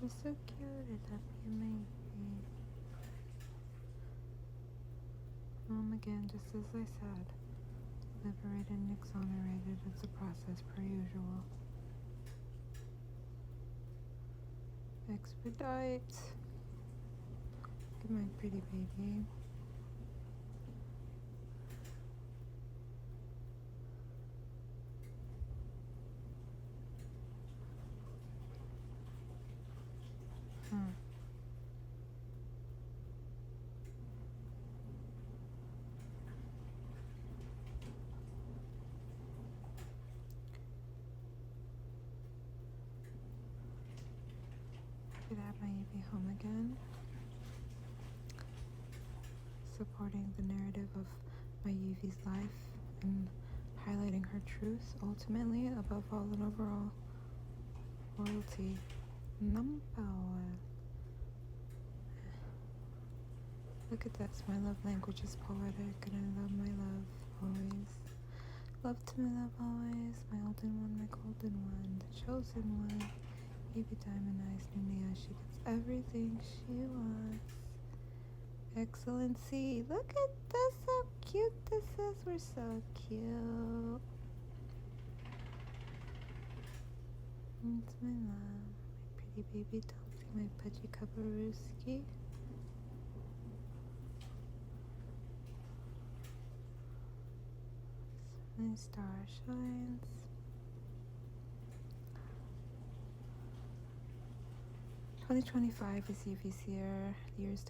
You're so cute. I love you, my Yuvi. Again, just as I said, liberated and exonerated. It's a process per usual. Expedite. Look at my pretty baby. Happy to have my Yuvi home again. Supporting the narrative of my Yuvi's life and highlighting her truth, ultimately, above all and overall. Royalty. Number one. Look at this. My love language is poetic, and I love my love always. Love to my love always. My olden one, my golden one, the chosen one. Evie Diamond Eyes, Nunia. She gets everything she wants. Excellency. Look at this. How cute this is. We're so cute. It's my love. My pretty baby Tomsy. My pudgy Kabaruski. My star shines. (2025) is Yuvi's year. Years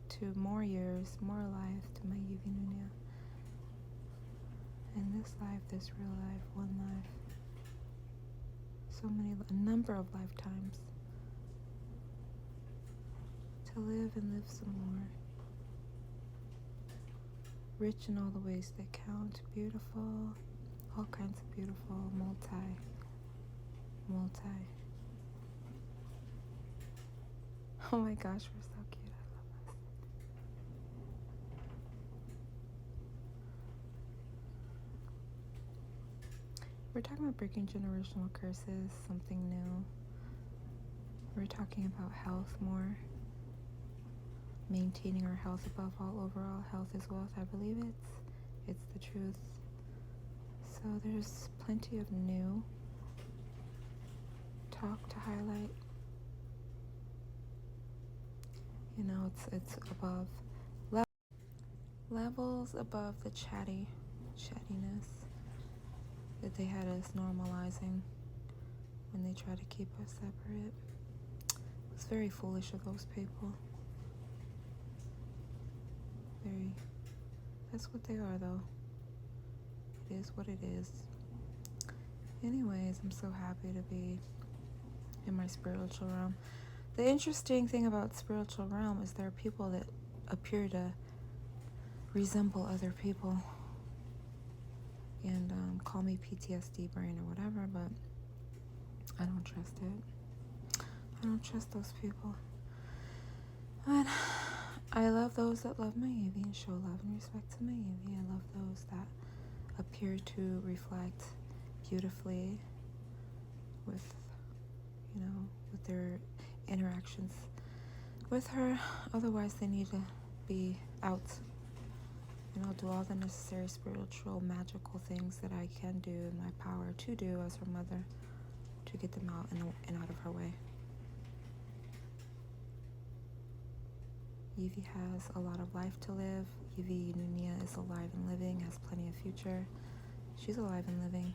to more years, more life to my Yuvi Nunia. In this life, this real life, one life. So many, a number of lifetimes. To live and live some more. Rich in all the ways that count. Beautiful. All kinds of beautiful. Multi. Oh my gosh, we're so cute. I love us. We're talking about breaking generational curses, something new. We're talking about health more. Maintaining our health above all. Overall health is wealth. I believe it's the truth. So there's plenty of new talk to highlight. You know, it's above levels above the chattiness that they had us normalizing when they tried to keep us separate. It was very foolish of those people. That's what they are, though. It is what it is. Anyways, I'm so happy to be in my spiritual realm. The interesting thing about spiritual realm is there are people that appear to resemble other people and call me PTSD brain or whatever, but I don't trust it. I don't trust those people. But I love those that love my Yuvi and show love and respect to my Yuvi. I love those that appear to reflect beautifully with their interactions with her. Otherwise, they need to be out. And I'll do all the necessary spiritual, magical things that I can do in my power to do as her mother to get them out and out of her way. Yuvi has a lot of life to live. Yuvi Nunia is alive and living, has plenty of future. She's alive and living.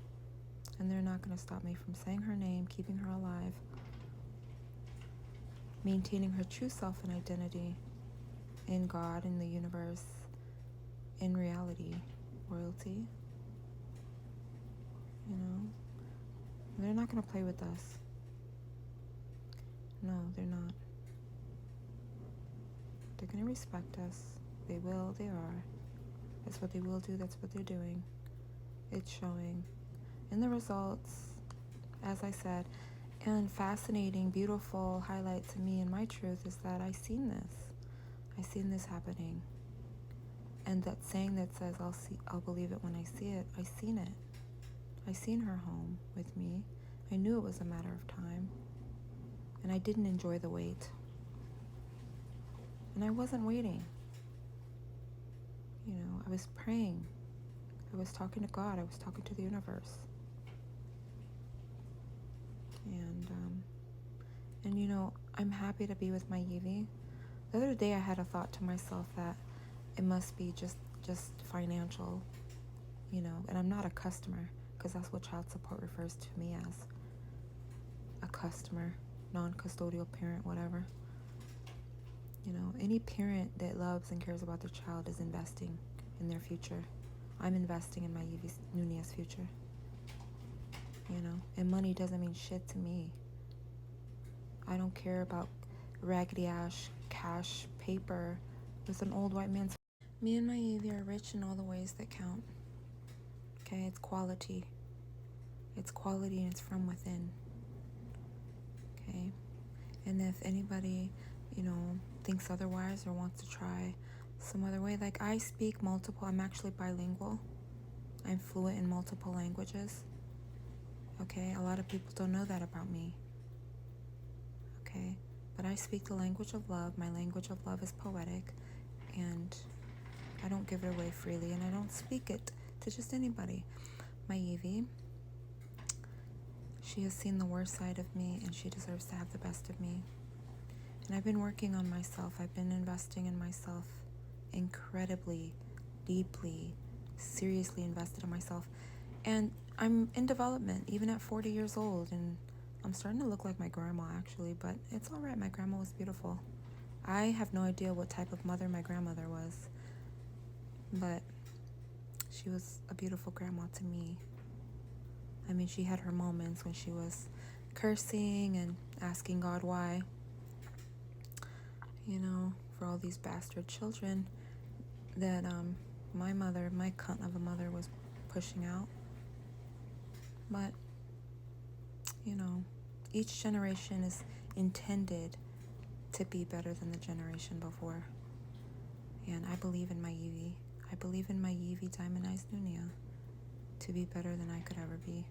And they're not going to stop me from saying her name, keeping her alive, maintaining her true self and identity in God, in the universe, in reality, royalty. You know? They're not going to play with us. No, they're not. They're going to respect us. They will, they are. That's what they will do, that's what they're doing. It's showing. And the results, as I said, and fascinating, beautiful highlight to me and my truth is that I've seen this happening. And that saying that says, I'll believe it when I see it, I've seen it. I've seen her home with me. I knew it was a matter of time. And I didn't enjoy the wait. And I wasn't waiting. You know, I was praying. I was talking to God. I was talking to the universe. And you know, I'm happy to be with my Yvi. The other day I had a thought to myself that it must be just financial, you know, and I'm not a customer, because that's what child support refers to me as. A customer, non-custodial parent, whatever. You know, any parent that loves and cares about their child is investing in their future. I'm investing in my Yvi Nunez future. You know, and money doesn't mean shit to me. I don't care about raggedy ass cash paper with an old white man's. Me and my Yvi are rich in all the ways that count. Okay, it's quality. It's quality and it's from within. Okay, and if anybody, you know, thinks otherwise or wants to try some other way, like I speak multiple, I'm actually bilingual. I'm fluent in multiple languages. Okay, a lot of people don't know that about me. Okay, but I speak the language of love. My language of love is poetic, and I don't give it away freely, and I don't speak it to just anybody. My Yvi, she has seen the worst side of me, and she deserves to have the best of me. And I've been working on myself. I've been investing in myself incredibly, deeply, seriously invested in myself. And I'm in development, even at 40 years old, and I'm starting to look like my grandma, actually, but it's all right. My grandma was beautiful. I have no idea what type of mother my grandmother was, but she was a beautiful grandma to me. I mean, she had her moments when she was cursing and asking God why, you know, for all these bastard children that my mother, my cunt of a mother, was pushing out. But, you know, each generation is intended to be better than the generation before. And I believe in my Yvi. I believe in my Yvi Diamondized Nunia to be better than I could ever be.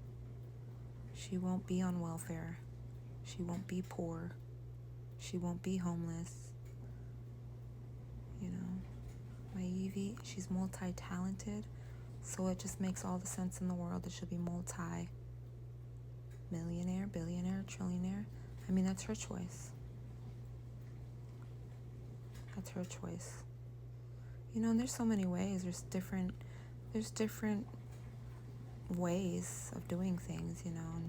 She won't be on welfare. She won't be poor. She won't be homeless. You know, my Yvi, she's multi-talented, so it just makes all the sense in the world that she'll be multi-millionaire, billionaire, trillionaire. I mean, that's her choice. That's her choice. You know, and there's so many ways. There's different ways of doing things, you know.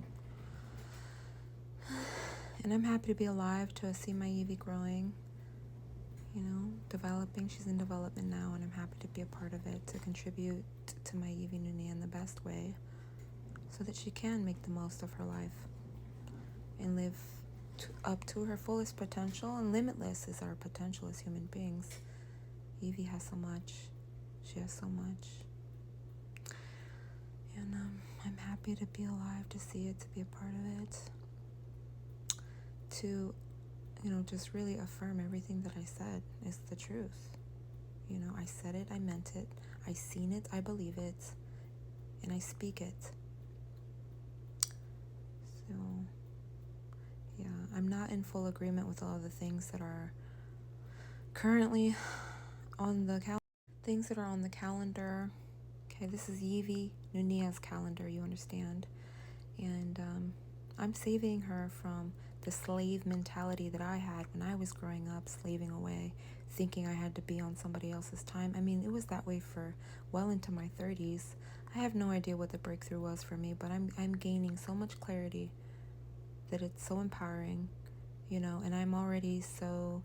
And I'm happy to be alive to see my Yvi growing, you know, developing. She's in development now, and I'm happy to be a part of it, to contribute to my Yvi Nunia in the best way, so that she can make the most of her life and live up to her fullest potential. And limitless is our potential as human beings. Yvi has so much. She has so much. And I'm happy to be alive, to see it, to be a part of it, to, you know, just really affirm everything that I said is the truth. You know, I said it, I meant it, I seen it, I believe it, and I speak it. So, yeah, I'm not in full agreement with all of the things that are currently on the calendar. Things that are on the calendar. Okay, this is Yvi Nunia's calendar, you understand. And I'm saving her from the slave mentality that I had when I was growing up, slaving away, thinking I had to be on somebody else's time. I mean, it was that way for well into my 30s. I have no idea what the breakthrough was for me, but I'm gaining so much clarity that it's so empowering, you know, and I'm already so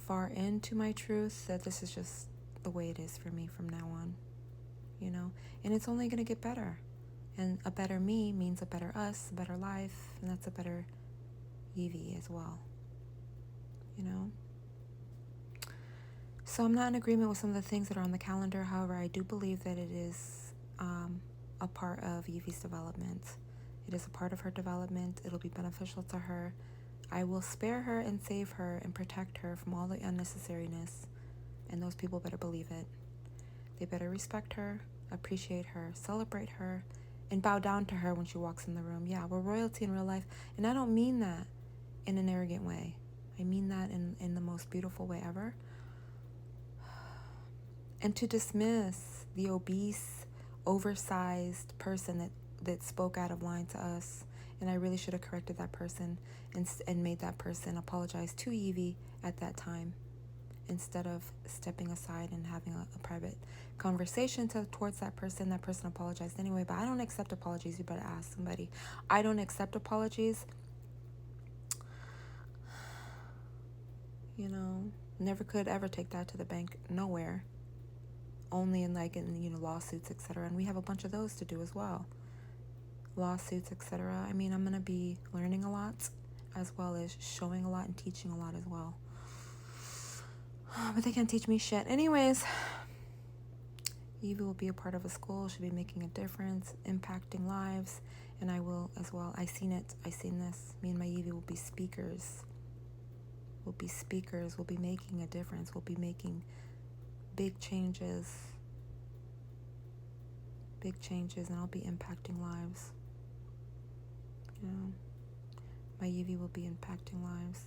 far into my truth that this is just the way it is for me from now on, you know, and it's only going to get better. And a better me means a better us, a better life, and that's a better Yvi as well, you know. So I'm not in agreement with some of the things that are on the calendar. However, I do believe that it is a part of Yvi's development. It is a part of her development. It'll be beneficial to her. I will spare her and save her and protect her from all the unnecessariness, and those people better believe it. They better respect her, appreciate her, celebrate her, and bow down to her when she walks in the room. Yeah, we're royalty in real life, and I don't mean that in an arrogant way. I mean that in the most beautiful way ever. And to dismiss the obese, oversized person that spoke out of line to us. And I really should have corrected that person and made that person apologize to Evie at that time, instead of stepping aside and having a private conversation towards that person. That person apologized anyway, but I don't accept apologies. You better ask somebody. I don't accept apologies. You know, never could ever take that to the bank. Nowhere. Only in lawsuits, etc. And we have a bunch of those to do as well. Lawsuits, etc. I mean, I'm going to be learning a lot, as well as showing a lot and teaching a lot as well. But they can't teach me shit. Anyways, Evie will be a part of a school. She'll be making a difference, impacting lives. And I will as well. I seen it. I seen this. Me and my Evie will be speakers. We'll be speakers. We'll be making a difference. We'll be making big changes. Big changes. And I'll be impacting lives. You know, my Evie will be impacting lives.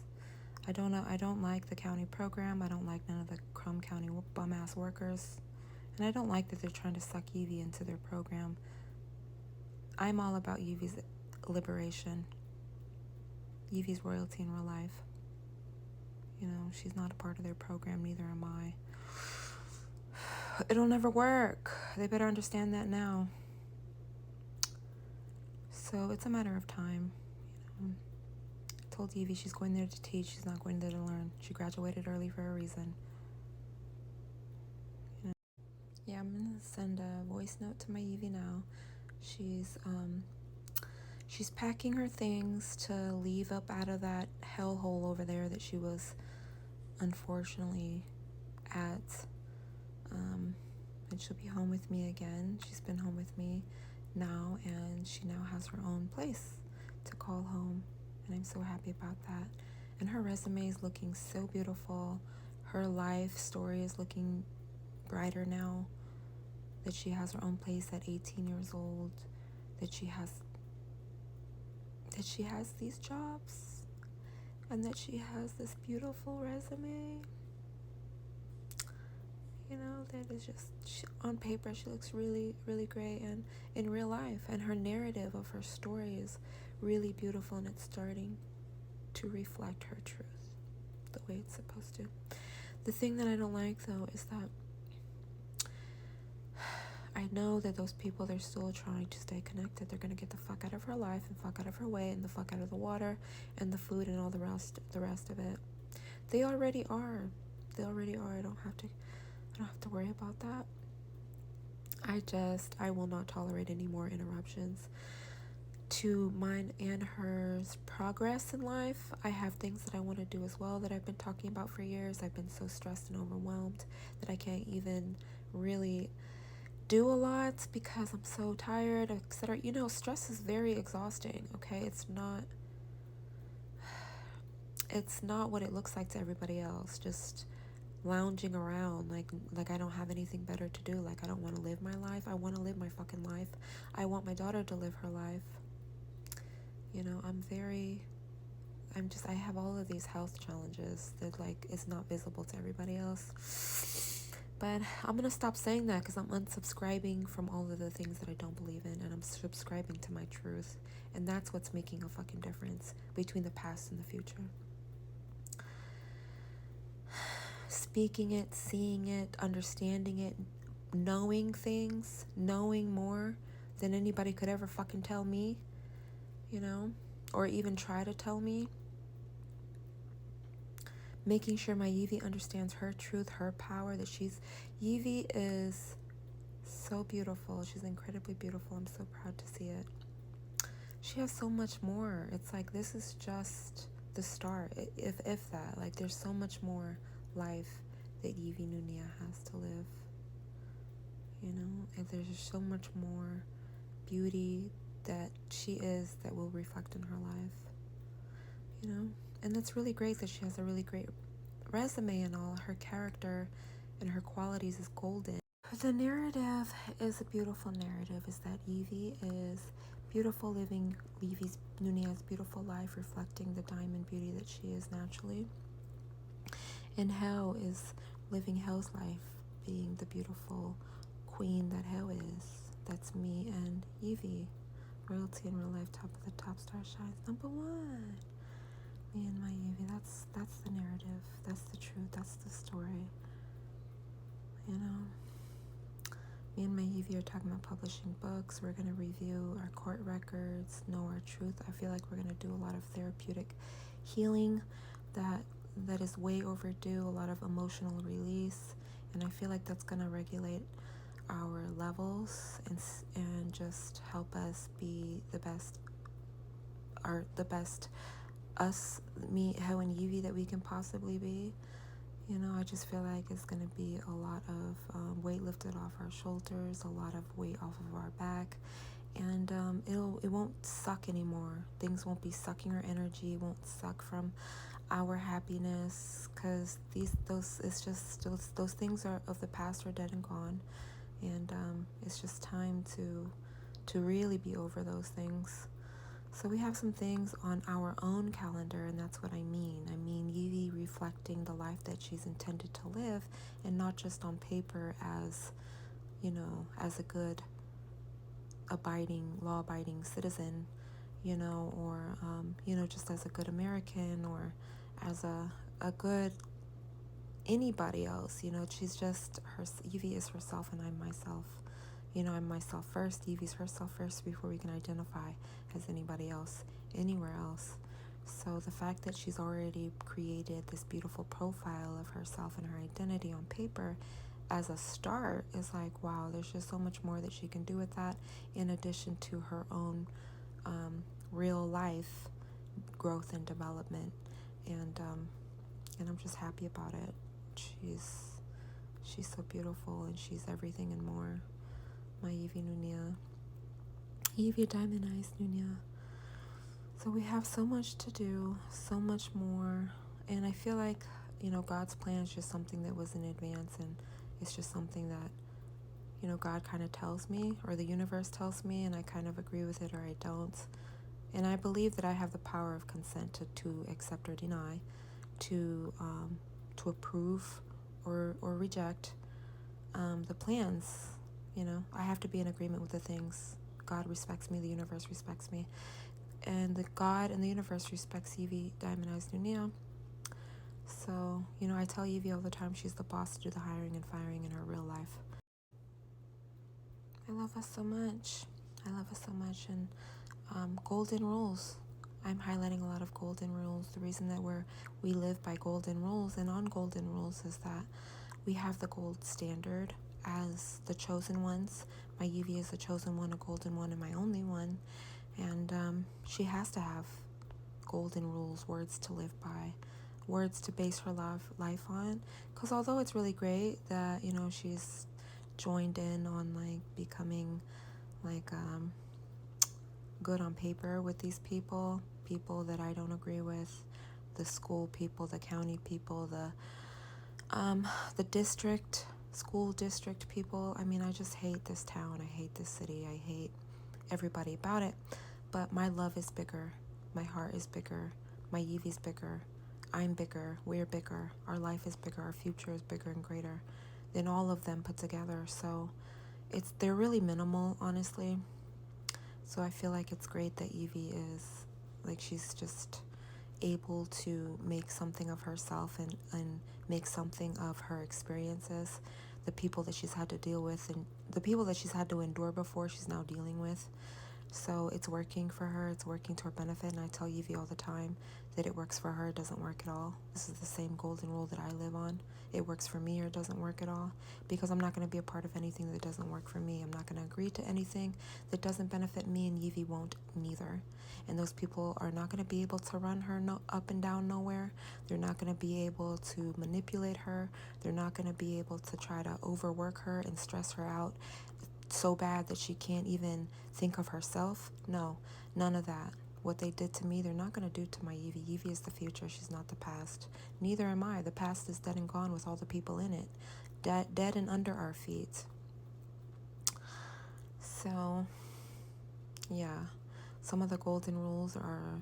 I don't like the county program. I don't like none of the Crum County bum-ass workers. And I don't like that they're trying to suck Evie into their program. I'm all about Evie's liberation. Evie's royalty in real life. You know, she's not a part of their program, neither am I. It'll never work. They better understand that now. So it's a matter of time, you know. I told Evie she's going there to teach. She's not going there to learn. She graduated early for a reason. You know? Yeah, I'm gonna send a voice note to my Evie now. She's packing her things to leave up out of that hellhole over there that she was unfortunately at. And she'll be home with me again. She's been home with me now, and she now has her own place to call home, and I'm so happy about that. And her resume is looking so beautiful. Her life story is looking brighter now, that she has her own place at 18 years old, that she has these jobs, and that she has this beautiful resume. You know, that is just, on paper, she looks really, really great, and in real life, and her narrative of her story is really beautiful, and it's starting to reflect her truth the way it's supposed to. The thing that I don't like, though, is that I know that those people, they're still trying to stay connected. They're going to get the fuck out of her life and fuck out of her way and the fuck out of the water and the food and all the rest of it. They already are. I don't have to worry about that. I will not tolerate any more interruptions to mine and hers progress in life. I have things that I want to do as well that I've been talking about for years. I've been so stressed and overwhelmed that I can't even really do a lot because I'm so tired, etc. You know, stress is very exhausting, okay? It's not what it looks like to everybody else. Just lounging around like I don't have anything better to do. Like I don't want to live my life. I want to live my fucking life. I want my daughter to live her life. You know, I have all of these health challenges that is not visible to everybody else. But I'm going to stop saying that because I'm unsubscribing from all of the things that I don't believe in, and I'm subscribing to my truth. And that's what's making a fucking difference between the past and the future. Speaking it, seeing it, understanding it, knowing things, knowing more than anybody could ever fucking tell me, you know, or even try to tell me. Making sure my Evie understands her truth, her power, that Evie is so beautiful. She's incredibly beautiful. I'm so proud to see it. She has so much more. It's like, this is just the start, if that. Like, there's so much more life that Evie Nunia has to live. You know, and there's just so much more beauty that she is that will reflect in her life. You know? And it's really great that she has a really great resume, and all her character and her qualities is golden. The narrative is a beautiful narrative, is that Evie is Beautiful living Levy's Nunia's beautiful life, reflecting the diamond beauty that she is naturally. And Hell is living Hell's life, being the beautiful queen that Hell is. That's me and Evie. Royalty in real life, top of the top, star shines, number one. Me and my Evie. That's the narrative. That's the truth. That's the story. You know, me and my Evie are talking about publishing books. We're gonna review our court records, know our truth. I feel like we're gonna do a lot of therapeutic healing that is way overdue. A lot of emotional release, and I feel like that's gonna regulate our levels and just help us be the best us, me, Hell, and Evie that we can possibly be. You know, I just feel like it's going to be a lot of weight lifted off our shoulders, a lot of weight off of our back, and it won't suck anymore. Things won't be sucking our energy, it won't suck from our happiness, because those things are of the past, are dead and gone, and it's just time to really be over those things. So we have some things on our own calendar, and that's what I mean. I mean Evie reflecting the life that she's intended to live, and not just on paper as, you know, as a good, law-abiding citizen, you know, or, you know, just as a good American, or as a good anybody else. You know, she's just Evie is herself, and I'm myself. You know, I'm myself first, Evie's herself first, before we can identify as anybody else, anywhere else. So the fact that she's already created this beautiful profile of herself and her identity on paper as a start is like, wow, there's just so much more that she can do with that, in addition to her own real life growth and development. And I'm just happy about it. She's so beautiful, and she's everything and more. My Evie Nunia. Evie Diamond Eyes Nunia. So we have so much to do, so much more. And I feel like, you know, God's plan is just something that was in advance, and it's just something that, you know, God kind of tells me, or the universe tells me, and I kind of agree with it or I don't. And I believe that I have the power of consent to accept or deny, to approve or reject the plans. You know, I have to be in agreement with the things. God respects me, the universe respects me, and the God and the universe respects Evie Diamond Eyes Nunia. So, you know, I tell Evie all the time she's the boss to do the hiring and firing in her real life. I love us so much. And golden rules. I'm highlighting a lot of golden rules. The reason that we live by golden rules and on golden rules is that we have the gold standard as the chosen ones. My Evie is a chosen one, a golden one, and my only one. And she has to have golden rules, words to live by, words to base her life on. Because although it's really great that, you know, she's joined in on like becoming like good on paper with these people that I don't agree with, the school people, the county people, the school district people. I mean, I just hate this town. I hate this city. I hate everybody about it. But my love is bigger. My heart is bigger. My Evie's bigger. I'm bigger. We're bigger. Our life is bigger. Our future is bigger and greater than all of them put together. So they're really minimal, honestly. So I feel like it's great that Evie is, like, she's just able to make something of herself and make something of her experiences, the people that she's had to deal with, and the people that she's had to endure before, she's now dealing with. So it's working for her. It's working to her benefit. And I tell Evie all the time that it works for her. It doesn't work at all. This is the same golden rule that I live on. It works for me or it doesn't work at all. Because I'm not going to be a part of anything that doesn't work for me. I'm not going to agree to anything that doesn't benefit me, and Evie won't neither. And those people are not going to be able to run her up and down nowhere. They're not going to be able to manipulate her. They're not going to be able to try to overwork her and stress her out so bad that she can't even think of herself. No, none of that. What they did to me, they're not going to do to my Evie. Evie is the future. She's not the past. Neither am I. The past is dead and gone with all the people in it. Dead and under our feet. So yeah, some of the golden rules are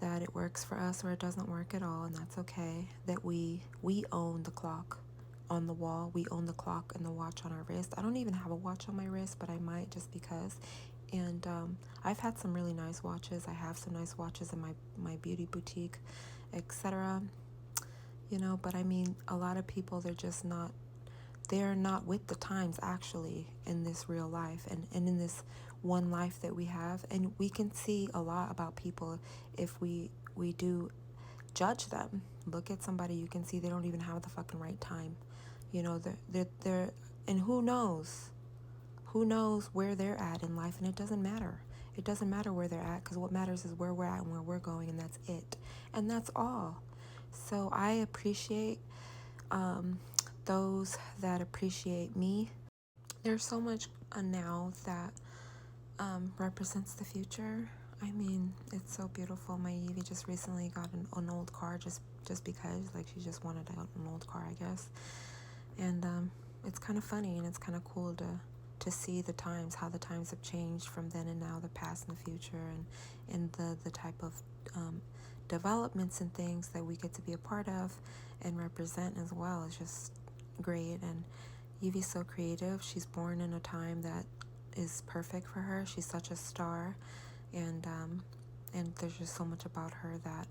that it works for us or it doesn't work at all, and that's okay. That we own the clock on the wall. We own the clock and the watch on our wrist. I don't even have a watch on my wrist, but I might just because. And I've had some really nice watches. I have some nice watches in my beauty boutique, etc. You know, but I mean, a lot of people, they're not with the times actually in this real life and in this one life that we have. And we can see a lot about people if we do judge them. Look at somebody, you can see they don't even have the fucking right time. You know, they're and who knows where they're at in life, and it doesn't matter. It doesn't matter where they're at, because what matters is where we're at and where we're going, and that's it. And that's all. So I appreciate those that appreciate me. There's so much now that represents the future. I mean, it's so beautiful. My Evie just recently got an old car just because, like, she just wanted an old car, I guess. And it's kind of funny and it's kind of cool to see the times, how the times have changed from then and now, the past and the future, and the type of developments and things that we get to be a part of and represent as well. It's just great. And Evie's so creative. She's born in a time that is perfect for her. She's such a star, and there's just so much about her that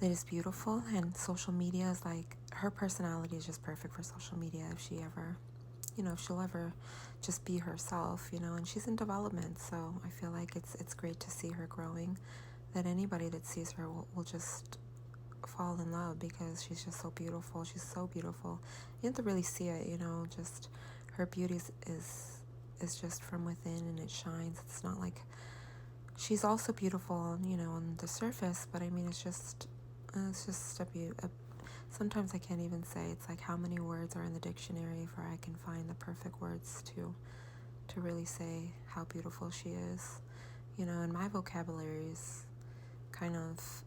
is beautiful. And social media is like, her personality is just perfect for social media. If she ever, if she'll ever just be herself, and she's in development, so I feel like it's great to see her growing. That anybody that sees her will just fall in love, because she's just so beautiful. She's so beautiful. You have to really see it, just her beauty is just from within, and it shines. It's not like she's also beautiful, on the surface, but I mean, it's just a beauty. Sometimes I can't even say. It's like, how many words are in the dictionary before I can find the perfect words to really say how beautiful she is, and my vocabulary is kind of,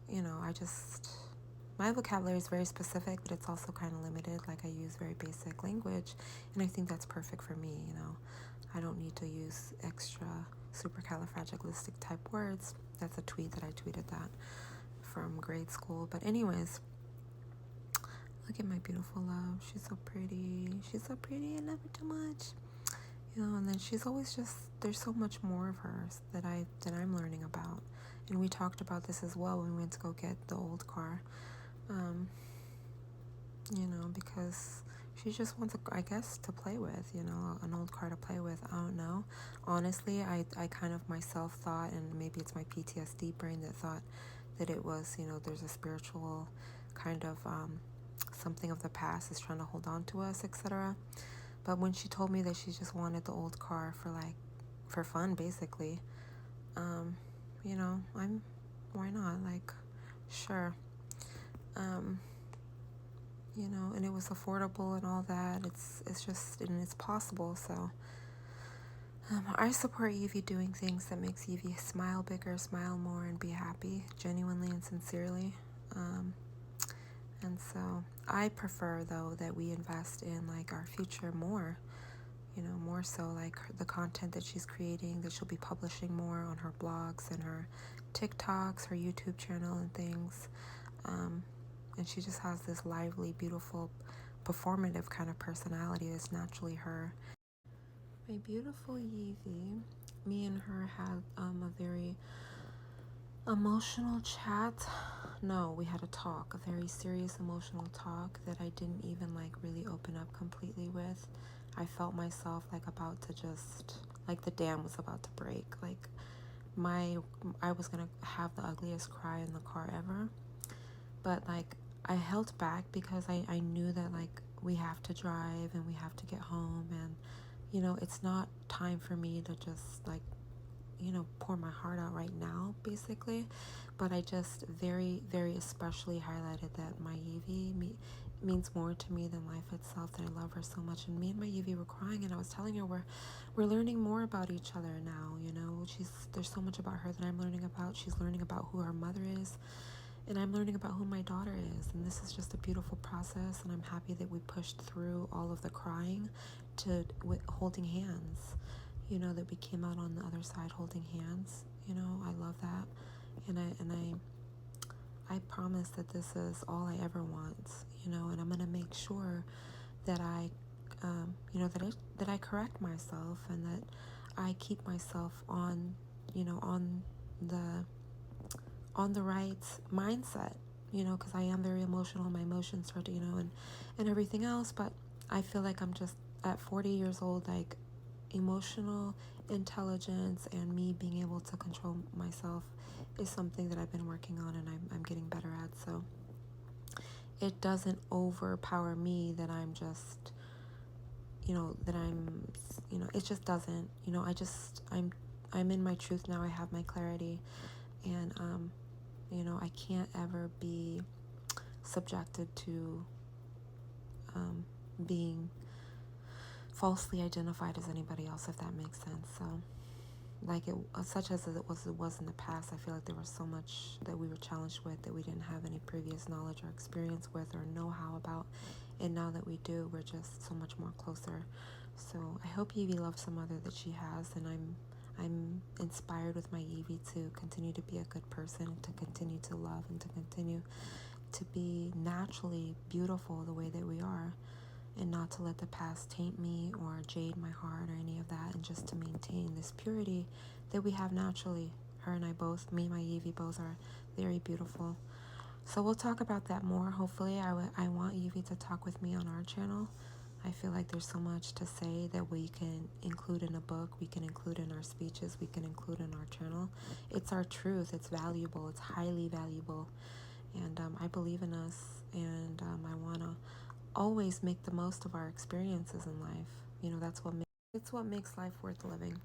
my vocabulary is very specific, but it's also kind of limited. Like, I use very basic language, and I think that's perfect for me, I don't need to use extra supercalifragilistic type words. That's a tweet that I tweeted that from grade school. But anyways, look at my beautiful love. She's so pretty. She's so pretty and never too much. And then she's always just, there's so much more of her that I'm learning about. And we talked about this as well when we went to go get the old car. Because she just wants, I guess, to play with, an old car to play with. I don't know. Honestly, I kind of myself thought, and maybe it's my PTSD brain that thought that it was, there's a spiritual kind of something of the past is trying to hold on to us, etc. But when she told me that she just wanted the old car for fun, basically, why not? Like, sure. And it was affordable and all that. It's just, and it's possible. So I support Evie doing things that makes Evie smile bigger, smile more, and be happy, genuinely and sincerely. And so I prefer, though, that we invest in, like, our future more, more so, like, the content that she's creating, that she'll be publishing more on her blogs and her TikToks, her YouTube channel and things. And she just has this lively, beautiful, performative kind of personality that's naturally her. My beautiful Evie, me and her had a very emotional chat. No, we had a talk, a very serious emotional talk that I didn't even, like, really open up completely with. I felt myself, like, about to just, like, the dam was about to break. Like, I was gonna have the ugliest cry in the car ever. But, like, I held back because I knew that, like, we have to drive and we have to get home, and, it's not time for me to just, like, pour my heart out right now, basically. But I just very, very especially highlighted that my Evie means more to me than life itself, that I love her so much. And me and my Evie were crying, and I was telling her we're learning more about each other now, there's so much about her that I'm learning about. She's learning about who her mother is, and I'm learning about who my daughter is. And this is just a beautiful process, and I'm happy that we pushed through all of the crying with holding hands, you know, that we came out on the other side holding hands. You know, I love that. And I promise that this is all I ever want, you know, and I'm going to make sure that you know, that I correct myself, and that I keep myself on, you know, on the right mindset, you know, because I am very emotional. My emotions start to, you know, and everything else. But I feel like I'm just at 40 years old, like emotional intelligence and me being able to control myself is something that I've been working on, and I'm getting better at. So it doesn't overpower me that I'm just, you know, that I'm, you know, it just doesn't, you know, I'm in my truth now. I have my clarity, and you know, I can't ever be subjected to being falsely identified as anybody else, if that makes sense. So like it, such as it was in the past, I feel like there was so much that we were challenged with that we didn't have any previous knowledge or experience with or know-how about, and now that we do, we're just so much more closer. So I hope Evie loves some mother that she has, and I'm inspired with my Evie to continue to be a good person, to continue to love, and to continue to be naturally beautiful the way that we are, and not to let the past taint me or jade my heart or any of that, and just to maintain this purity that we have naturally. Her and I both, me and my Evie both, are very beautiful. So we'll talk about that more. Hopefully, I want Evie to talk with me on our channel. I feel like there's so much to say that we can include in a book, we can include in our speeches, we can include in our channel. It's our truth. It's valuable. It's highly valuable. And I believe in us, and I want to always make the most of our experiences in life. You know, it's what makes life worth living.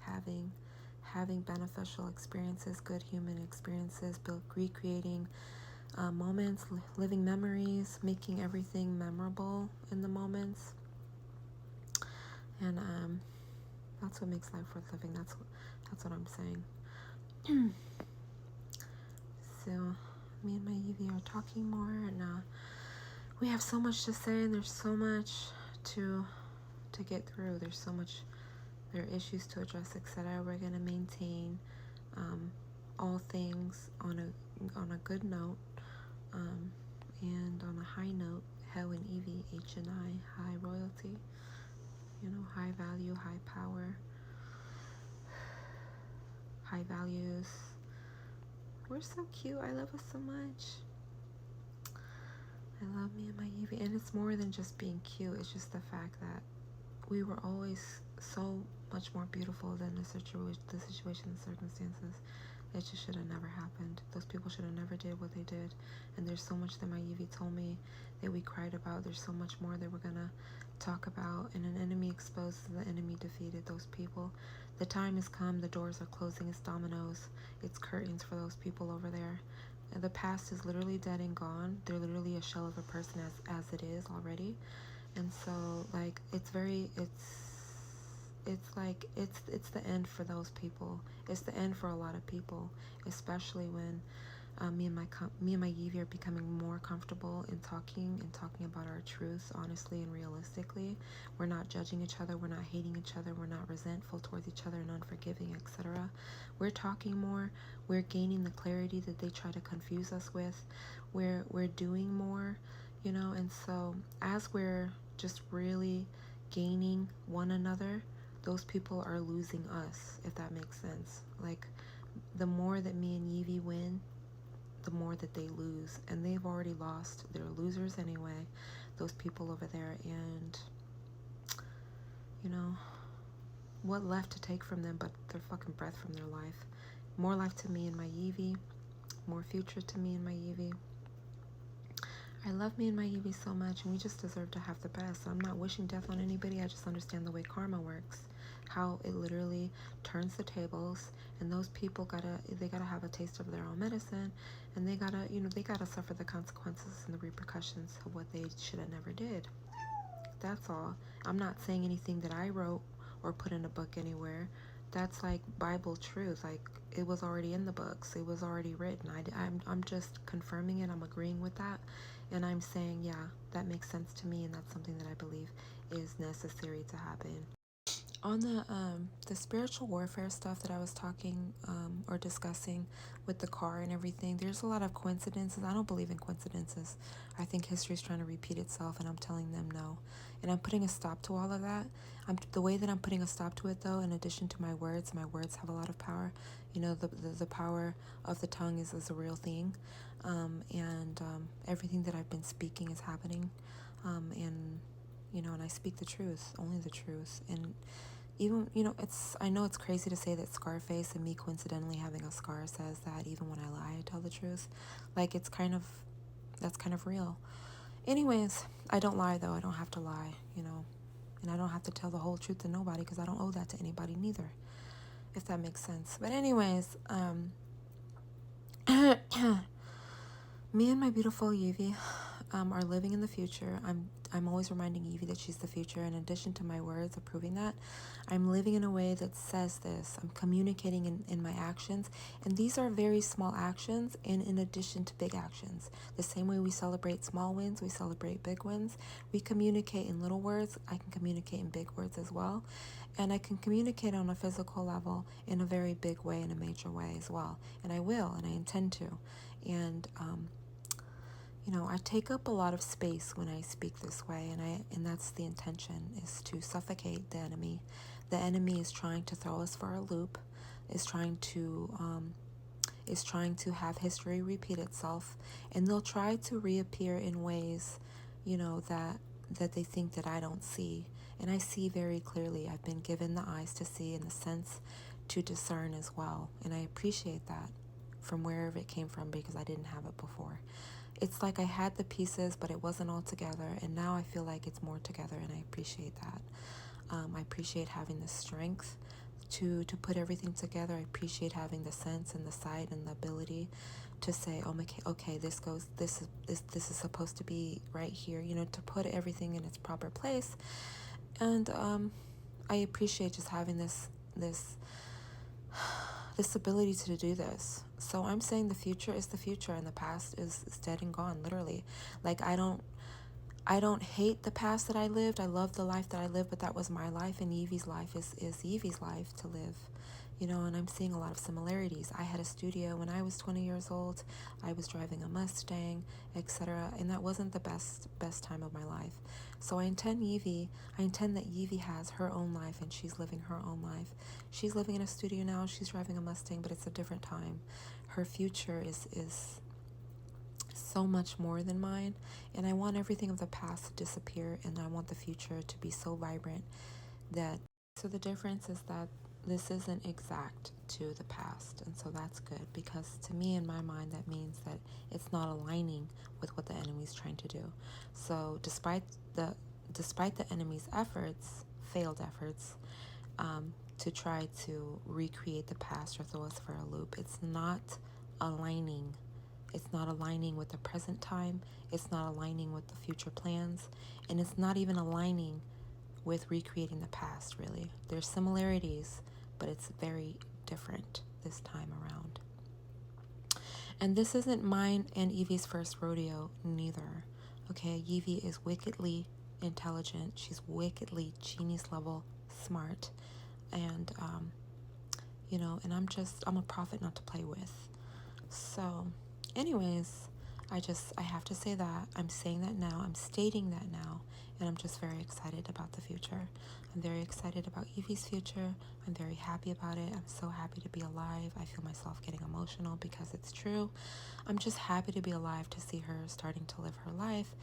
Having beneficial experiences, good human experiences, recreating moments, living memories, making everything memorable in the moments, and that's what makes life worth living. That's what I'm saying. So me and my Evie are talking more, and we have so much to say, and there's so much to get through. There are issues to address, etc. We're gonna maintain all things on a good note, and on a high note. Hell and Evie, H and I, high royalty. You know, high value, high power, high values. We're so cute. I love us so much. I love me and my Evie, and it's more than just being cute. It's just the fact that we were always so much more beautiful than the situation, the circumstances. It just should have never happened. Those people should have never did what they did. And there's so much that my Evie told me that we cried about. There's so much more that we're gonna talk about. And an enemy exposed is the enemy defeated. Those people, the time has come. The doors are closing. It's dominoes. It's curtains for those people over there. And the past is literally dead and gone. They're literally a shell of a person as it is already. And so, like, it's like it's the end for those people. It's the end for a lot of people, especially when me and my Evie are becoming more comfortable in talking about our truths honestly and realistically. We're not judging each other. We're not hating each other. We're not resentful towards each other and unforgiving, etc. We're talking more. We're gaining the clarity that they try to confuse us with. We're doing more, you know. And so as we're just really gaining one another, those people are losing us, if that makes sense. Like, the more that me and Evie win, the more that they lose. And they've already lost. They're losers anyway, those people over there. And, you know, what left to take from them but their fucking breath from their life? More life to me and my Evie. More future to me and my Evie. I love me and my Evie so much, and we just deserve to have the best. So I'm not wishing death on anybody. I just understand the way karma works, how it literally turns the tables, and those people gotta have a taste of their own medicine, and they gotta suffer the consequences and the repercussions of what they should have never did. That's all. I'm not saying anything that I wrote or put in a book anywhere. That's like Bible truth. Like, it was already in the books. It was already written. I'm just confirming it. I'm agreeing with that. And I'm saying, yeah, that makes sense to me. And that's something that I believe is necessary to happen. On the spiritual warfare stuff that I was talking or discussing with the car and everything, there's a lot of coincidences. I don't believe in coincidences. I think history is trying to repeat itself, and I'm telling them no. And I'm putting a stop to all of that. The way that I'm putting a stop to it, though, in addition to my words have a lot of power. You know, the power of the tongue is a real thing, and everything that I've been speaking is happening, and you know, and I speak the truth, only the truth, and even, you know, I know it's crazy to say that Scarface and me coincidentally having a scar says that even when I lie, I tell the truth. Like, that's kind of real. Anyways, I don't lie, though. I don't have to lie, you know, and I don't have to tell the whole truth to nobody because I don't owe that to anybody neither, if that makes sense. But anyways, me and my beautiful Yuvi are living in the future. I'm always reminding Evie that she's the future. In addition to my words approving that, I'm living in a way that says this. I'm communicating in my actions. And these are very small actions in addition to big actions. The same way we celebrate small wins, we celebrate big wins. We communicate in little words. I can communicate in big words as well. And I can communicate on a physical level in a very big way, in a major way as well. And I will, and I intend to. And, you know, I take up a lot of space when I speak this way, and that's the intention, is to suffocate the enemy. The enemy is trying to throw us for a loop, is trying to have history repeat itself, and they'll try to reappear in ways, you know, that they think that I don't see, and I see very clearly. I've been given the eyes to see and the sense to discern as well, and I appreciate that from wherever it came from because I didn't have it before. It's like I had the pieces, but it wasn't all together, and now I feel like it's more together, and I appreciate that. I appreciate having the strength to put everything together. I appreciate having the sense and the sight and the ability to say, oh, okay, this is supposed to be right here, you know, to put everything in its proper place. And I appreciate just having this ability to do this. So I'm saying the future is the future and the past is dead and gone, literally. Like, I don't hate the past that I lived. I love the life that I lived, but that was my life, and Evie's life is Evie's life to live. You know, and I'm seeing a lot of similarities. I had a studio when I was 20 years old. I was driving a Mustang, etc. And that wasn't the best time of my life. So I intend that Evie has her own life and she's living her own life. She's living in a studio now. She's driving a Mustang, but it's a different time. Her future is so much more than mine, and I want everything of the past to disappear, and I want the future to be so vibrant that. So the difference is that this isn't exact to the past, and so that's good, because to me, in my mind, that means that it's not aligning with what the enemy's trying to do. So despite the enemy's failed efforts, to try to recreate the past or throw us for a loop, it's not aligning. It's not aligning with the present time. It's not aligning with the future plans, and it's not even aligning with recreating the past, really. There's similarities, but it's very different this time around. And this isn't mine and Evie's first rodeo, neither. Okay, Evie is wickedly intelligent. She's wickedly genius level smart. And, you know, and I'm a prophet not to play with. So, anyways, I have to say that. I'm saying that now. I'm stating that now. And I'm just very excited about the future. I'm very excited about Evie's future. I'm very happy about it. I'm so happy to be alive. I feel myself getting emotional because it's true. I'm just happy to be alive to see her starting to live her life.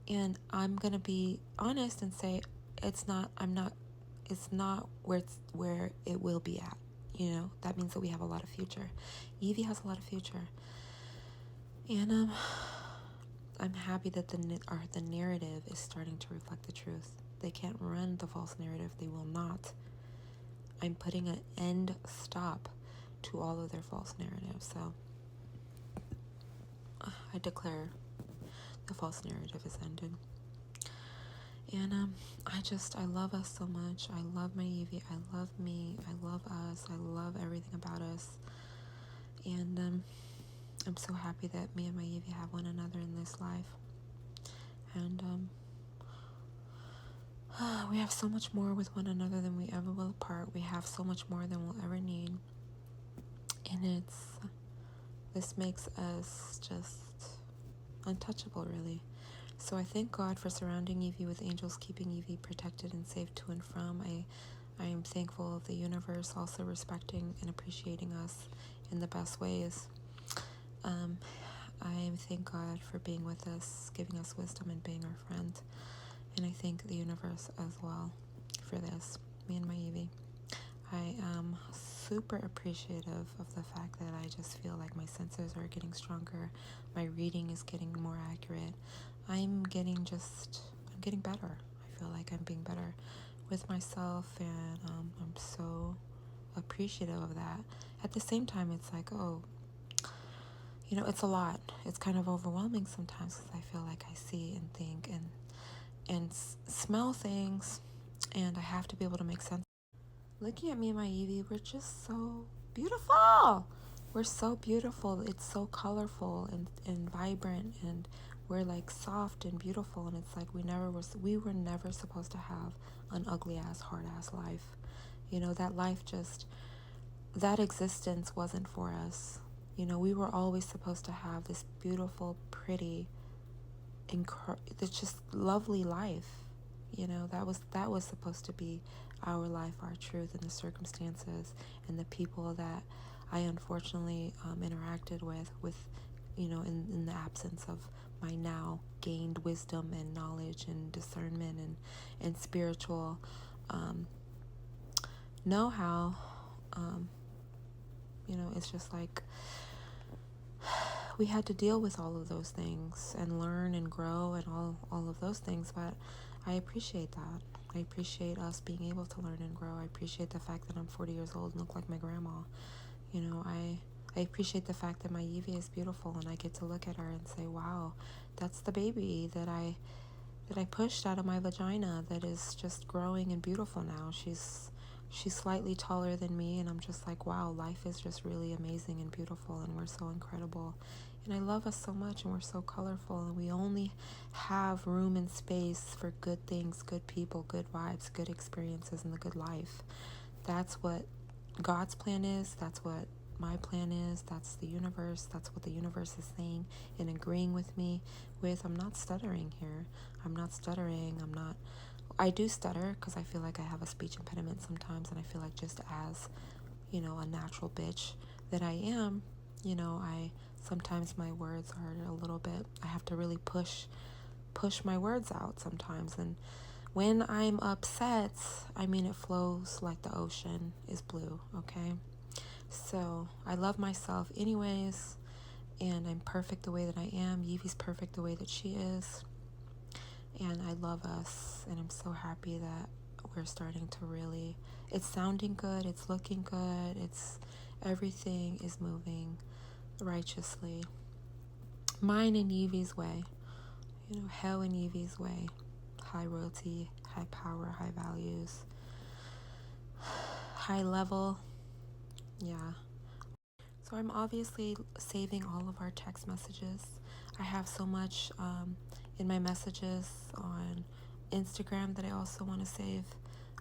And I'm going to be honest and say it's not where it will be at. You know, that means that we have a lot of future. Evie has a lot of future. And I'm happy that the narrative is starting to reflect the truth. They can't run the false narrative. They will not. I'm putting an end stop to all of their false narratives. So I declare the false narrative is ended. And I love us so much. I love my Evie. I love me. I love us. I love everything about us. And I'm so happy that me and my Evie have one another in this life. And We have so much more with one another than we ever will apart. We have so much more than we'll ever need. And this makes us just untouchable, really. So I thank God for surrounding Evie with angels, keeping Evie protected and safe to and from. I am thankful of the universe also respecting and appreciating us in the best ways. I thank God for being with us, giving us wisdom and being our friend. And I thank the universe as well for this, me and my Evie. I am super appreciative of the fact that I just feel like my senses are getting stronger. My reading is getting more accurate. I'm getting better. I feel like I'm being better with myself, and I'm so appreciative of that. At the same time, it's like, oh, it's a lot. It's kind of overwhelming sometimes because I feel like I see and think and smell things, and I have to be able to make sense. Looking at me and my Evie, we're just so beautiful. We're so beautiful. It's so colorful and vibrant, and we're like soft and beautiful. And it's like we were never supposed to have an ugly ass, hard ass life. That life that existence wasn't for us. We were always supposed to have this beautiful, pretty, it's just lovely life. That was supposed to be our life, our truth, and the circumstances and the people that I unfortunately interacted with in the absence of my now gained wisdom and knowledge and discernment and spiritual know-how. It's just like we had to deal with all of those things and learn and grow and all of those things, but I appreciate that. I appreciate us being able to learn and grow. I appreciate the fact that I'm 40 years old and look like my grandma. I appreciate the fact that my Evie is beautiful and I get to look at her and say, wow, that's the baby that I pushed out of my vagina that is just growing and beautiful now. She's slightly taller than me, and I'm just like, wow, life is just really amazing and beautiful, and we're so incredible. And I love us so much, and we're so colorful, and we only have room and space for good things, good people, good vibes, good experiences, and the good life. That's what God's plan is. That's what my plan is. That's the universe. That's what the universe is saying and agreeing with me with. I'm not stuttering here. I'm not stuttering. I do stutter because I feel like I have a speech impediment sometimes, and I feel like just as, a natural bitch that I am, I sometimes my words are a little bit, I have to really push my words out sometimes. And when I'm upset, it flows like the ocean is blue, okay? So I love myself anyways, and I'm perfect the way that I am. Evie's perfect the way that she is. And I love us, and I'm so happy that we're starting to really, it's sounding good, it's looking good, everything is moving righteously. Mine and Evie's way, hell in Evie's way. High royalty, high power, high values, high level, yeah. So I'm obviously saving all of our text messages. I have so much in my messages on Instagram that I also want to save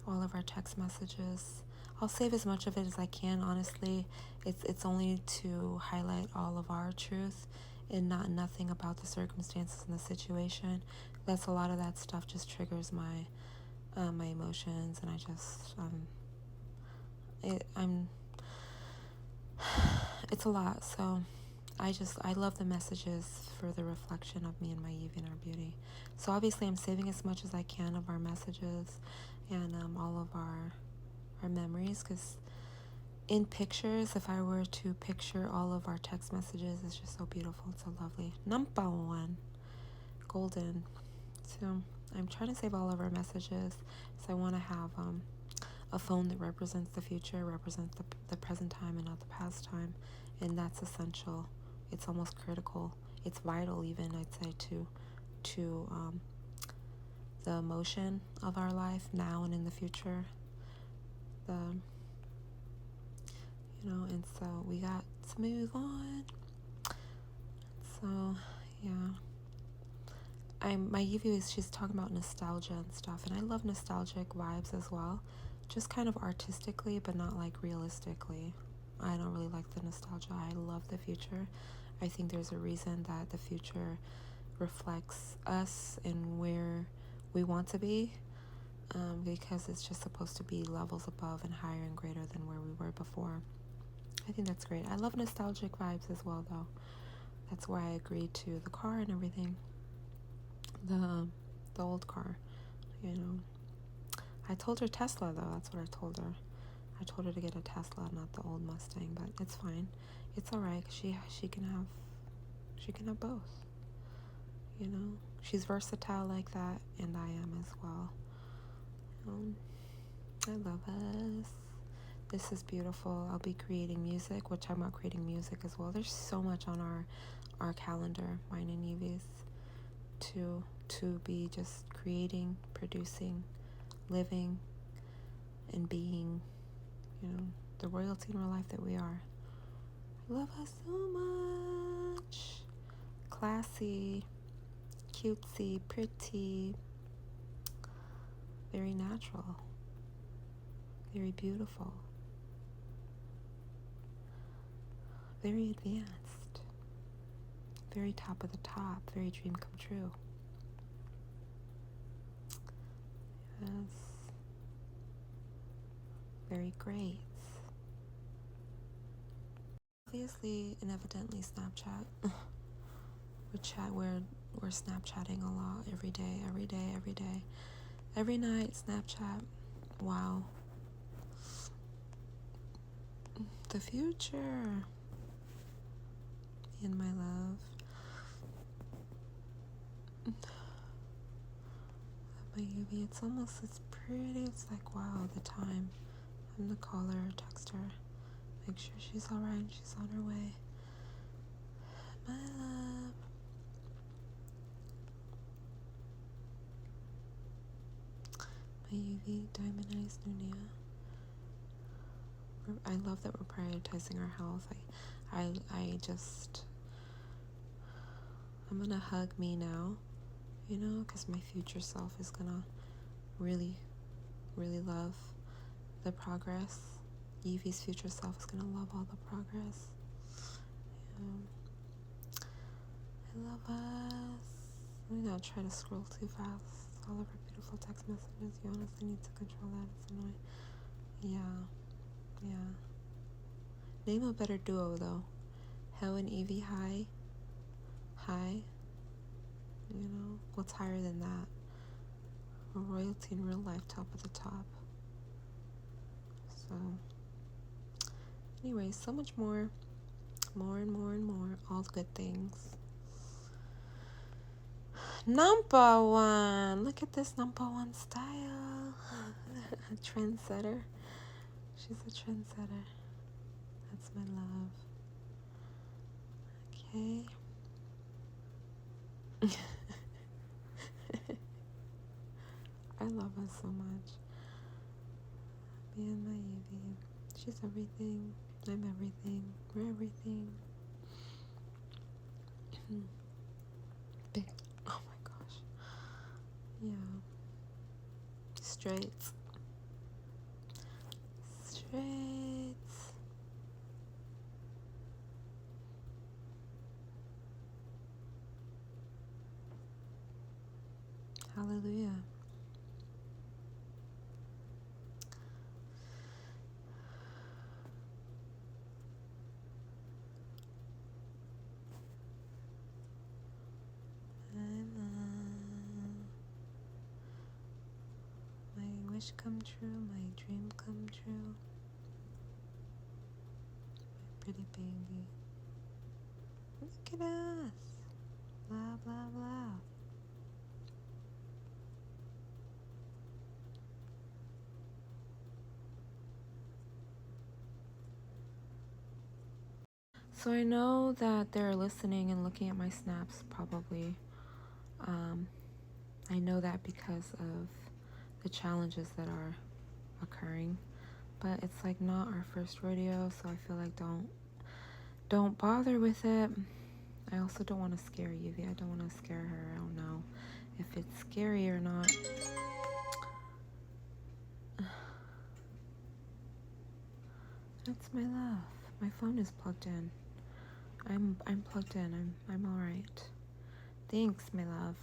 all of our text messages. I'll save as much of it as I can, honestly. It's only to highlight all of our truth and nothing about the circumstances and the situation. That's a lot of that stuff just triggers my emotions, and I just it's a lot. So I love the messages for the reflection of me and my Evie and our beauty. So obviously I'm saving as much as I can of our messages and all of our memories, because in pictures, if I were to picture all of our text messages, it's just so beautiful. It's so lovely. Number one, golden. So I'm trying to save all of our messages. So I want to have a phone that represents the future, represents the present time and not the past time. And that's essential. It's almost critical. It's vital even, I'd say, to the emotion of our life now and in the future. And so we got to move on. So, yeah. my Evie is, she's talking about nostalgia and stuff, and I love nostalgic vibes as well, just kind of artistically, but not like realistically. I don't really like the nostalgia. I love the future. I think there's a reason that the future reflects us and where we want to be, because it's just supposed to be levels above and higher and greater than where we were before. I think that's great. I love nostalgic vibes as well, though. That's why I agreed to the car and everything. The old car, you know. I told her Tesla, though. That's what I told her. I told her to get a Tesla, not the old Mustang, but it's fine. It's all right. She can have both. You know, she's versatile like that, and I am as well. I love us. This is beautiful. I'll be creating music, which I'm not creating music as well. There's so much on our calendar, mine and Evie's, to be just creating, producing, living, and being, you know, the royalty in real life that we are. I love us so much. Classy, cutesy, pretty, very natural, very beautiful, very advanced, very top of the top, very dream come true. Yes. Very great. Obviously and evidently Snapchat. We're Snapchatting a lot every day. Every night, Snapchat. Wow. The future. Me and my love. My Evie, it's pretty. It's like, wow, the time. I'm gonna call her, text her, make sure she's alright, she's on her way. My love. My Evie, Diamond Eyes, Nunia. I love that we're prioritizing our health. I'm gonna hug me now, you know, because my future self is gonna really, really love the progress. Evie's future self is gonna love all the progress. I love us. I'm not try to scroll too fast. All of our beautiful text messages. You honestly need to control that. It's annoying. Yeah. Name a better duo though. Hell and Evie high. You know, what's higher than that? A royalty in real life, top of the top. So, anyway, so much more and more, all the good things. Number one, look at this number one style. Trendsetter. She's a trendsetter. That's my love. Okay. I love her so much. Me and my Evie. She's everything. I'm everything. We're everything. Big. Oh my gosh. Yeah. Straight. Hallelujah. My wish come true, my dream come true. My pretty baby. Look at us. Blah, blah, blah. So I know that they're listening and looking at my snaps probably. I know that because of the challenges that are occurring. But it's like not our first rodeo, so I feel like don't bother with it. I also don't want to scare Evie. I don't want to scare her. I don't know. if it's scary or not. That's my love. My phone is plugged in. I'm plugged in. I'm all right. Thanks, my love.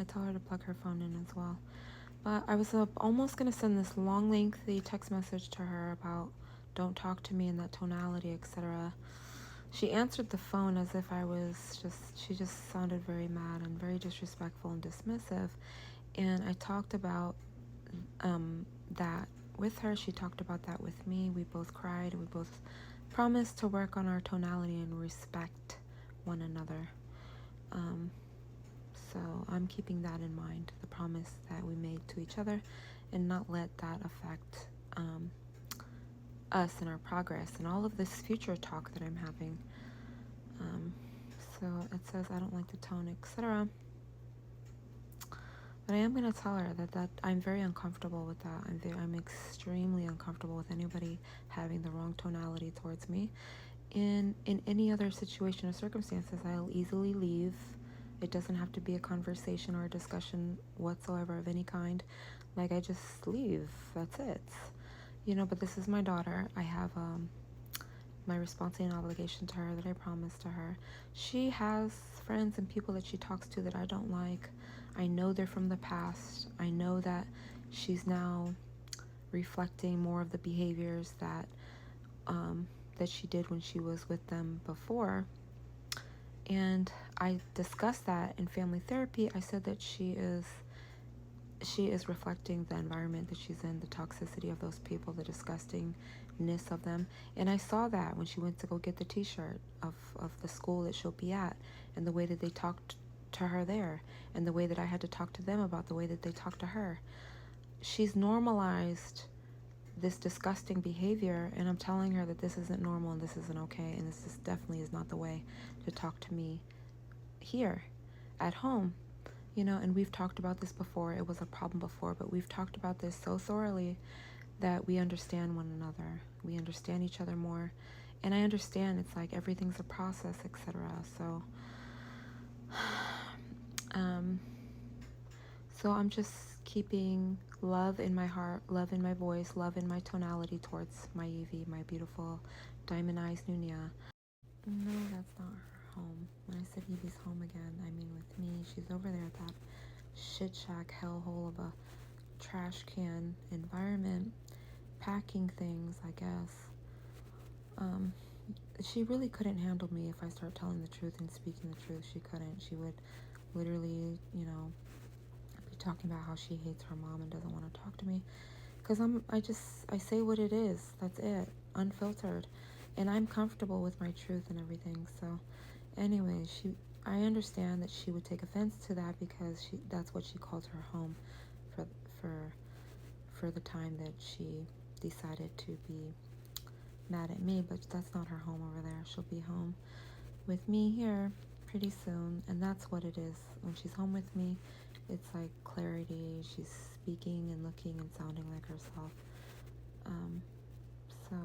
I tell her to plug her phone in as well. But I was almost gonna send this long, lengthy text message to her about don't talk to me in that tonality, etc. She answered the phone as if I was she just sounded very mad and very disrespectful and dismissive. And I talked about that with her. She talked about that with me. We both cried and we both promised to work on our tonality and respect one another. So I'm keeping that in mind, the promise that we made to each other, and not let that affect us and our progress and all of this future talk that I'm having. So it says I don't like the tone, etc. But I am going to tell her that I'm very uncomfortable with that. I'm extremely uncomfortable with anybody having the wrong tonality towards me. In any other situation or circumstances, I'll easily leave. It doesn't have to be a conversation or a discussion whatsoever of any kind. Like, I just leave. That's it. But this is my daughter. I have my responsibility and obligation to her that I promised to her. She has friends and people that she talks to that I don't like. I know they're from the past. I know that she's now reflecting more of the behaviors that she did when she was with them before. And I discussed that in family therapy. I said that she is reflecting the environment that she's in, the toxicity of those people, the disgustingness of them. And I saw that when she went to go get the t-shirt of the school that she'll be at, and the way that they talked to her there, and the way that I had to talk to them about the way that they talked to her. She's normalized this disgusting behavior, and I'm telling her that this isn't normal and this isn't okay, and this definitely is not the way to talk to me here at home. And we've talked about this before. It was a problem before, but we've talked about this so thoroughly that we understand one another. We understand each other more. And I understand it's like everything's a process, etc. So I'm just keeping love in my heart, love in my voice, love in my tonality towards my Evie, my beautiful diamond-eyed Nunia. No, that's not her home. When I said Evie's home again, I mean with me. She's over there at that shit shack hellhole of a trash can environment, packing things, I guess. She really couldn't handle me if I start telling the truth and speaking the truth. She couldn't. She would literally, be talking about how she hates her mom and doesn't want to talk to me. Because I say what it is. That's it. Unfiltered. And I'm comfortable with my truth and everything. So anyway, I understand that she would take offense to that because that's what she called her home for the time that she decided to be mad at me. But that's not her home over there. She'll be home with me here pretty soon, and that's what it is. When she's home with me, it's like clarity. She's speaking and looking and sounding like herself. So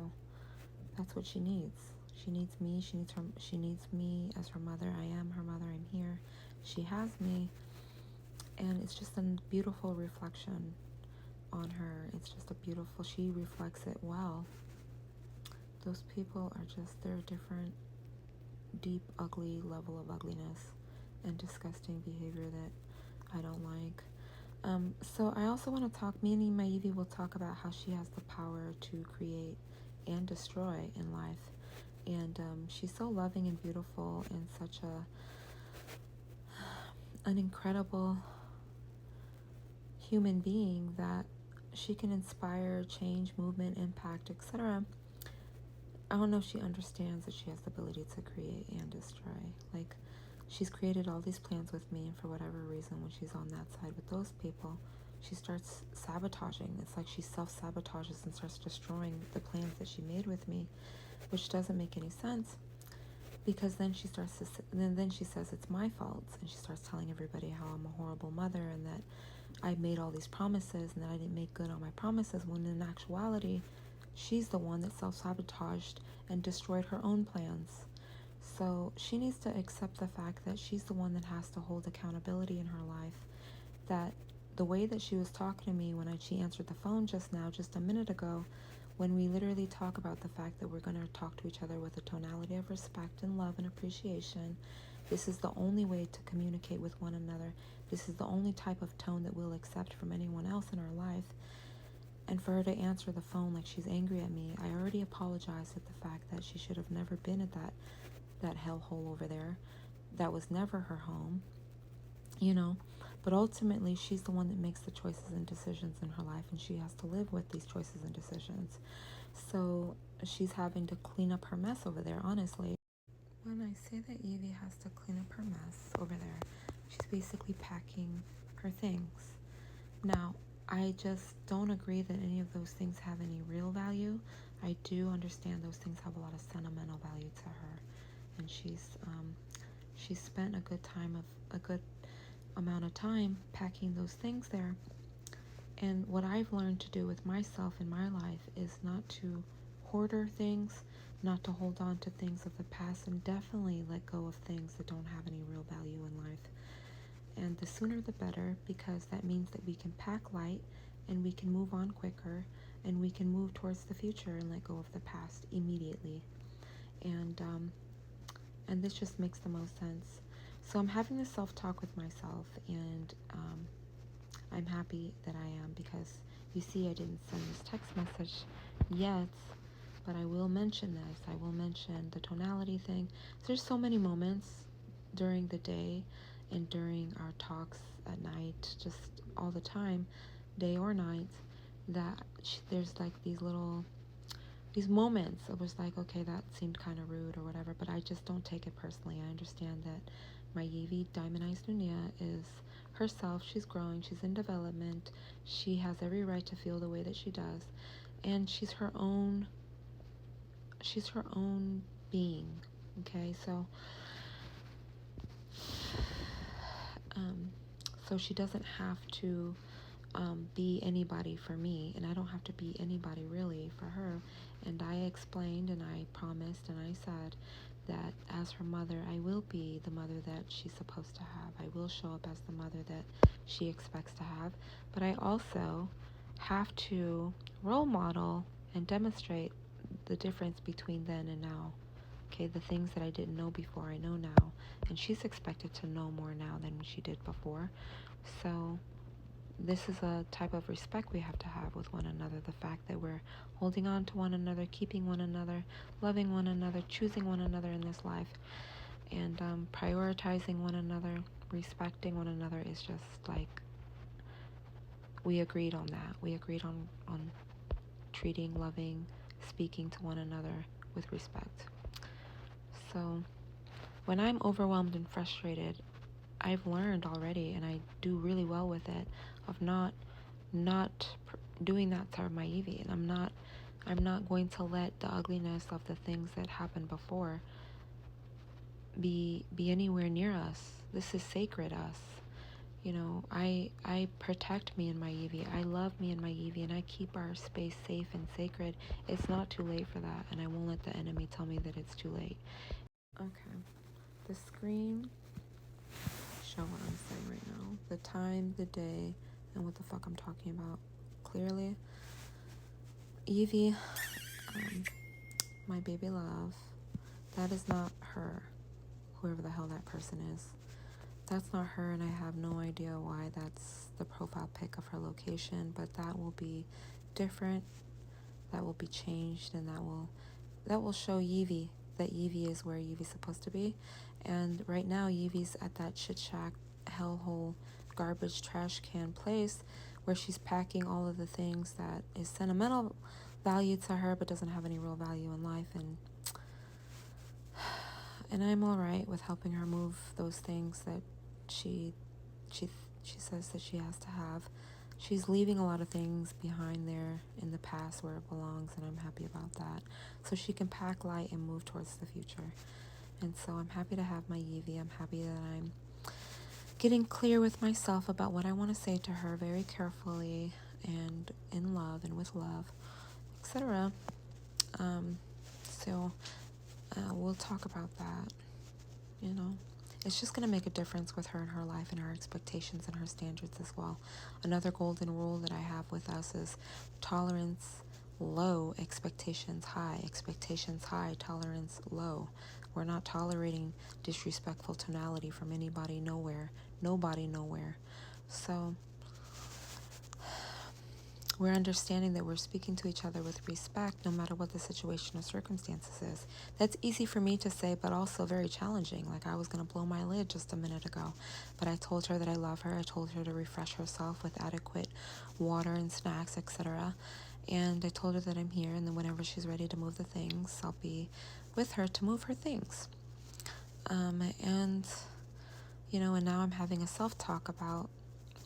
that's what she needs. She needs me. She needs me as her mother. I am her mother. I'm here. She has me, and it's just a beautiful reflection on her. It's just a beautiful. She reflects it well. Those people are just, they're a different, deep, ugly level of ugliness and disgusting behavior that I don't like. So I also want to talk, me and my Evie will talk about how she has the power to create and destroy in life. And she's so loving and beautiful and such an incredible human being that she can inspire change, movement, impact, etc. I don't know if she understands that she has the ability to create and destroy. Like, she's created all these plans with me, and for whatever reason, when she's on that side with those people, she starts sabotaging. It's like she self-sabotages and starts destroying the plans that she made with me, which doesn't make any sense. Because then she starts to, then she says it's my fault, and she starts telling everybody how I'm a horrible mother and that I made all these promises and that I didn't make good on my promises, when in actuality, she's the one that self-sabotaged and destroyed her own plans. So she needs to accept the fact that she's the one that has to hold accountability in her life that the way that she was talking to me when she answered the phone just now, just a minute ago, when we literally talk about the fact that we're going to talk to each other with a tonality of respect and love and appreciation, this is the only way to communicate with one another. This is the only type of tone that we'll accept from anyone else in our life. And for her to answer the phone like she's angry at me, I already apologized at the fact that she should have never been at that hellhole over there. That was never her home, you know. But ultimately, she's the one that makes the choices and decisions in her life, and she has to live with these choices and decisions. So she's having to clean up her mess over there, honestly. When I say that Evie has to clean up her mess over there, she's basically packing her things. Now, I just don't agree that any of those things have any real value. I do understand those things have a lot of sentimental value to her, and she's spent a good amount of time packing those things there. And what I've learned to do with myself in my life is not to hoarder things, not to hold on to things of the past, and definitely let go of things that don't have any real value in life. And the sooner the better, because that means that we can pack light and we can move on quicker and we can move towards the future and let go of the past immediately. And this just makes the most sense. So I'm having this self-talk with myself, and I'm happy that I am, because you see I didn't send this text message yet, but I will mention this. I will mention the tonality thing. There's so many moments during the day and during our talks at night, just all the time, day or night, that there's like these moments. It was like, okay, that seemed kind of rude or whatever, but I just don't take it personally. I understand that my Yevi Diamondized Nunia is herself. She's growing, she's in development, she has every right to feel the way that she does, and she's her own being. Okay, so she doesn't have to be anybody for me, and I don't have to be anybody really for her. And I explained and I promised and I said that as her mother, I will be the mother that she's supposed to have. I will show up as the mother that she expects to have, but I also have to role model and demonstrate the difference between then and now. Okay, the things that I didn't know before, I know now, and she's expected to know more now than she did before. So this is a type of respect we have to have with one another. The fact that we're holding on to one another, keeping one another, loving one another, choosing one another in this life, and prioritizing one another, respecting one another is just like, we agreed on that. We agreed on treating, loving, speaking to one another with respect. So when I'm overwhelmed and frustrated, I've learned already, and I do really well with it, of not doing that to my Evie. And I'm not going to let the ugliness of the things that happened before be anywhere near us. This is sacred us. You know, I protect me and my Evie. I love me and my Evie, and I keep our space safe and sacred. It's not too late for that, and I won't let the enemy tell me that it's too late. Okay, the screen show what I'm saying right now, the time, the day, and what the fuck I'm talking about clearly. Evie, my baby love, that is not her, whoever the hell that person is. That's not her, and I have no idea why that's the profile pic of her location, but that will be different, that will be changed, and that will show Evie that Evie is where Evie's supposed to be. And right now Evie's at that shit shack, hellhole, garbage trash can place where she's packing all of the things that is sentimental value to her but doesn't have any real value in life. And I'm all right with helping her move those things that she says that she has to have. She's leaving a lot of things behind there in the past where it belongs, and I'm happy about that. So she can pack light and move towards the future. And so I'm happy to have my Evie. I'm happy that I'm getting clear with myself about what I want to say to her very carefully and in love and with love, etc. So we'll talk about that, you know. it's just going to make a difference with her in her life and her expectations and her standards as well. Another golden rule that I have with us is tolerance low, expectations high, tolerance low. We're not tolerating disrespectful tonality from anybody, nobody, nowhere. So we're understanding that we're speaking to each other with respect no matter what the situation or circumstances is. That's easy for me to say, but also very challenging. Like, I was going to blow my lid just a minute ago. But I told her that I love her. I told her to refresh herself with adequate water and snacks, etc. And I told her that I'm here, and then whenever she's ready to move the things, I'll be with her to move her things. And, and now I'm having a self-talk about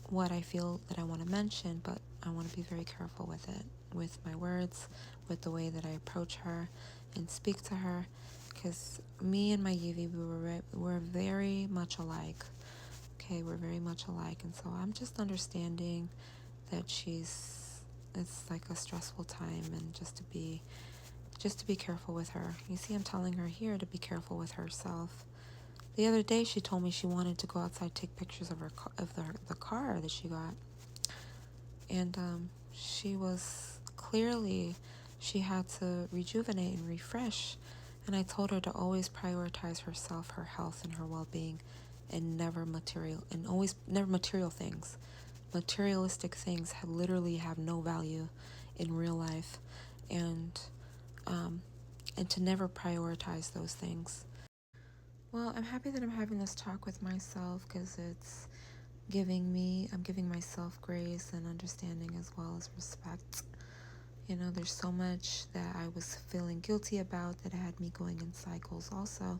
what I feel that I want to mention, but I want to be very careful with it, with my words, with the way that I approach her and speak to her, because me and my Yuvi, we're very much alike. Okay, we're very much alike, and so I'm just understanding that it's like a stressful time, and just to be careful with her. You see, I'm telling her here to be careful with herself. The other day, she told me she wanted to go outside, take pictures of the car that she got, and she was clearly, she had to rejuvenate and refresh. And I told her to always prioritize herself, her health, and her well-being, and never material things. Materialistic things literally have no value in real life, and to never prioritize those things. Well, I'm happy that I'm having this talk with myself, because I'm giving myself grace and understanding as well as respect. There's so much that I was feeling guilty about that had me going in cycles also.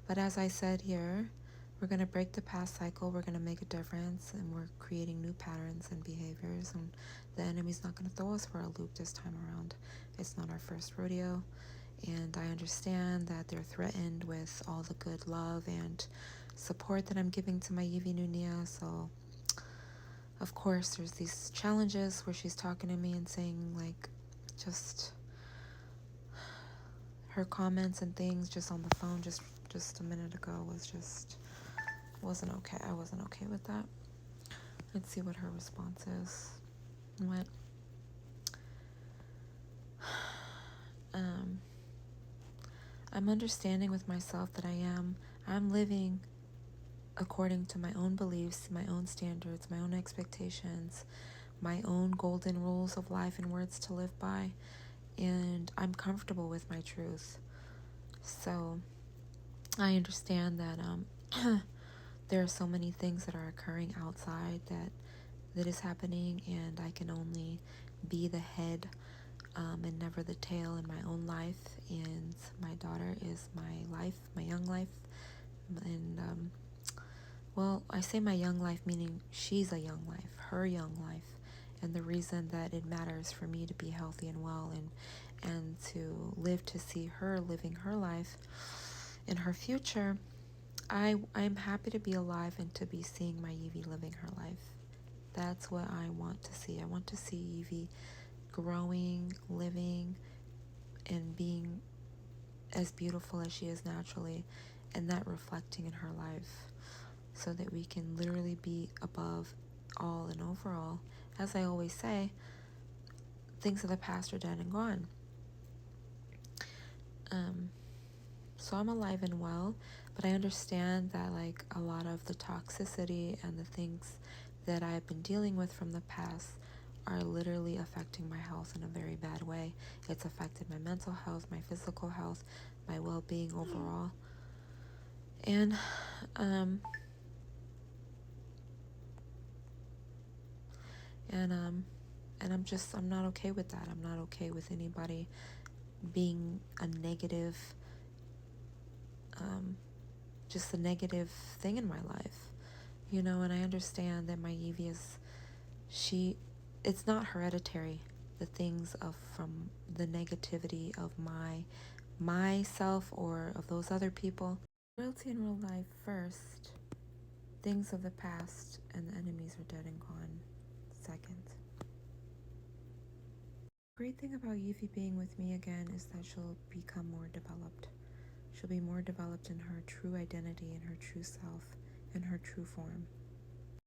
But as I said here, we're going to break the past cycle, we're going to make a difference, and we're creating new patterns and behaviors, and the enemy's not going to throw us for a loop this time around. It's not our first rodeo, and I understand that they're threatened with all the good love and support that I'm giving to my Yuvi Nunia. So of course there's these challenges where she's talking to me and saying, like, just her comments and things just on the phone just a minute ago wasn't okay. I wasn't okay with that. Let's see what her response is. What? I'm understanding with myself that I'm living according to my own beliefs, my own standards, my own expectations, my own golden rules of life and words to live by, and I'm comfortable with my truth. So I understand that there are so many things that are occurring outside that is happening, and I can only be the head and never the tail in my own life. And my daughter is my life, my young life, and well, I say my young life meaning she's a young life, her young life, and the reason that it matters for me to be healthy and well, and to live to see her living her life in her future. I'm happy to be alive and to be seeing my Yuvi living her life. That's what I want to see. I want to see Yuvi growing, living, and being as beautiful as she is naturally, and that reflecting in her life, so that we can literally be above all and overall. As I always say, things of the past are dead and gone. So I'm alive and well, but I understand that, like, a lot of the toxicity and the things that I've been dealing with from the past are literally affecting my health in a very bad way. It's affected my mental health, my physical health, my well-being overall. And I'm not okay with that. I'm not okay with anybody being a negative, just a negative thing in my life, and I understand that my Yuvi it's not hereditary, the things from the negativity of myself or of those other people. Royalty in real life first, things of the past and the enemies are dead and gone second. Great thing about Yuvi being with me again is that she'll become more developed. She'll be more developed in her true identity, in her true self, in her true form.